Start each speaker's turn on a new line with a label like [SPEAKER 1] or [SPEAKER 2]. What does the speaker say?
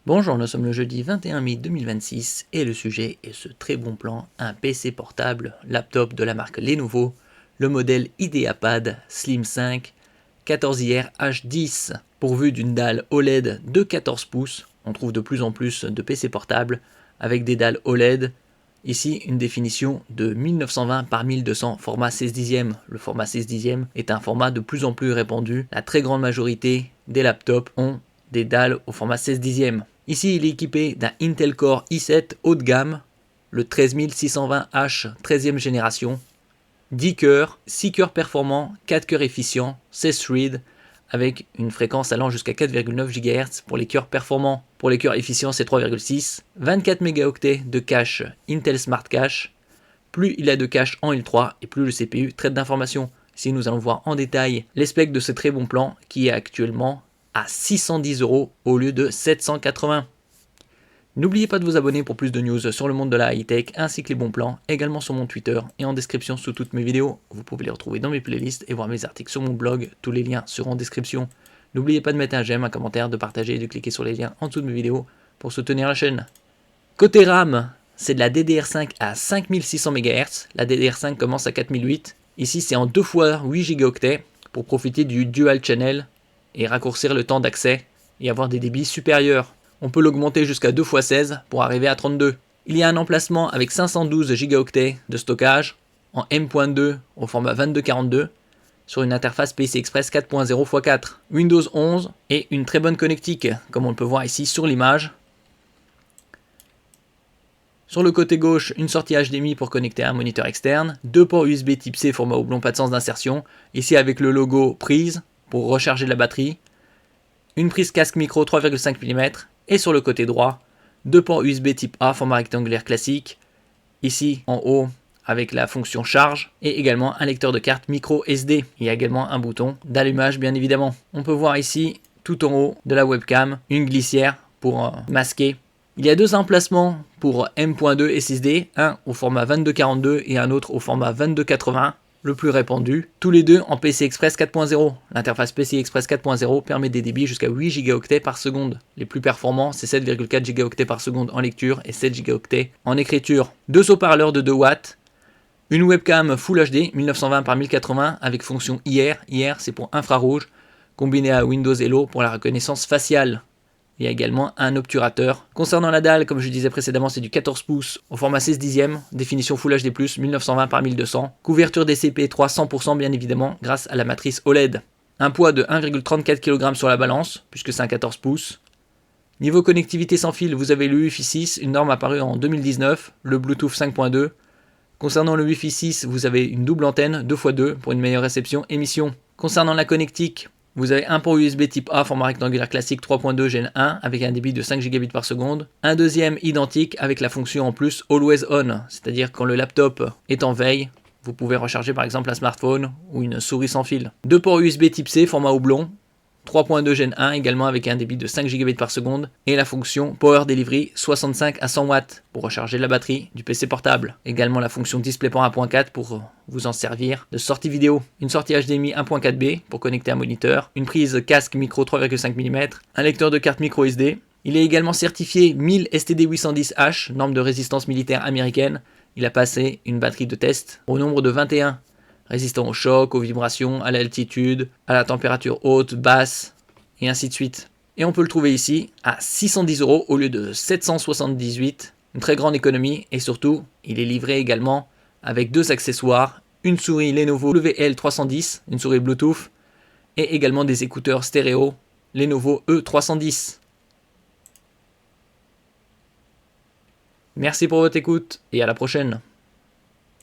[SPEAKER 1] Bonjour, nous sommes le jeudi 21 mai 2026 et le sujet est ce très bon plan, un PC portable laptop de la marque Lenovo, le modèle IdeaPad Slim 5 14R H10, pourvu d'une dalle OLED de 14 pouces. On trouve de plus en plus de PC portables avec des dalles OLED. Ici, une définition de 1920 par 1200 format 16 dixièmes. Le format 16 dixièmes est un format de plus en plus répandu. La très grande majorité des laptops ont des dalles au format 16 dixièmes. Ici, il est équipé d'un Intel Core i7 haut de gamme, le 13620H 13e génération, 10 cœurs, 6 cœurs performants, 4 cœurs efficients, 16 threads, avec une fréquence allant jusqu'à 4,9 GHz pour les cœurs performants. Pour les cœurs efficients, c'est 3,6, 24 mégaoctets de cache Intel Smart Cache. Plus il a de cache en L3 et plus le CPU traite d'informations. Ici, nous allons voir en détail les specs de ce très bon plan qui est actuellement à 610 € au lieu de 780. N'oubliez pas de vous abonner pour plus de news sur le monde de la high-tech ainsi que les bons plans, également sur mon Twitter et en description sous toutes mes vidéos. Vous pouvez les retrouver dans mes playlists et voir mes articles sur mon blog, tous les liens seront en description. N'oubliez pas de mettre un j'aime, un commentaire, de partager et de cliquer sur les liens en dessous de mes vidéos pour soutenir la chaîne. Côté RAM, c'est de la DDR5 à 5600 MHz, la DDR5 commence à 4008. Ici c'est en 2 fois 8 Go pour profiter du Dual Channel et raccourcir le temps d'accès et avoir des débits supérieurs. On peut l'augmenter jusqu'à 2 x 16 pour arriver à 32. Il y a un emplacement avec 512 Go de stockage en M.2 au format 2242 sur une interface PCI Express 4.0 x 4. Windows 11 et une très bonne connectique comme on peut voir ici sur l'image. Sur le côté gauche, une sortie HDMI pour connecter à un moniteur externe, 2 ports USB type C format houblon, pas de sens d'insertion, ici avec le logo prise pour recharger la batterie, une prise casque micro 3,5 mm, et sur le côté droit, 2 ports USB type A format rectangulaire classique, ici en haut avec la fonction charge, et également un lecteur de carte micro SD. Il y a également un bouton d'allumage bien évidemment. On peut voir ici tout en haut de la webcam une glissière pour masquer. Il y a 2 emplacements pour M.2 SSD, un au format 2242 et un autre au format 2280. Le plus répandu, tous les deux en PCI Express 4.0. L'interface PCI Express 4.0 permet des débits jusqu'à 8 Go par seconde. Les plus performants, c'est 7,4 Go par seconde en lecture et 7 Go en écriture. 2 haut-parleurs de 2 watts, une webcam Full HD 1920 par 1080 avec fonction IR, IR c'est pour infrarouge, combiné à Windows Hello pour la reconnaissance faciale. Il y a également un obturateur. Concernant la dalle, comme je disais précédemment, c'est du 14 pouces au format 16 dixièmes, définition Full HD+, 1920 par 1200. Couverture DCP3 100% bien évidemment, grâce à la matrice OLED. Un poids de 1,34 kg sur la balance, puisque c'est un 14 pouces. Niveau connectivité sans fil, vous avez le Wi-Fi 6, une norme apparue en 2019, le Bluetooth 5.2. Concernant le Wi-Fi 6, vous avez une double antenne 2x2 pour une meilleure réception émission. Concernant la connectique, vous avez un port USB type A format rectangulaire classique 3.2 Gen 1 avec un débit de 5 Gb par seconde. Un deuxième identique avec la fonction en plus Always On, c'est-à-dire quand le laptop est en veille, vous pouvez recharger par exemple un smartphone ou une souris sans fil. 2 ports USB type C format houblon, 3.2 Gen 1 également avec un débit de 5 Gb par seconde et la fonction Power Delivery 65 à 100 watts pour recharger la batterie du PC portable. Également la fonction DisplayPort 1.4 pour vous en servir de sortie vidéo. Une sortie HDMI 1.4b pour connecter un moniteur, une prise casque micro 3,5 mm, un lecteur de carte micro SD. Il est également certifié 1000 STD 810H, norme de résistance militaire américaine. Il a passé une batterie de test au nombre de 21. Résistant au choc, aux vibrations, à l'altitude, à la température haute, basse, et ainsi de suite. Et on peut le trouver ici à 610 € au lieu de 778, une très grande économie, et surtout, il est livré également avec 2 accessoires, une souris Lenovo WL310, une souris Bluetooth, et également des écouteurs stéréo Lenovo E310. Merci pour votre écoute, et à la prochaine.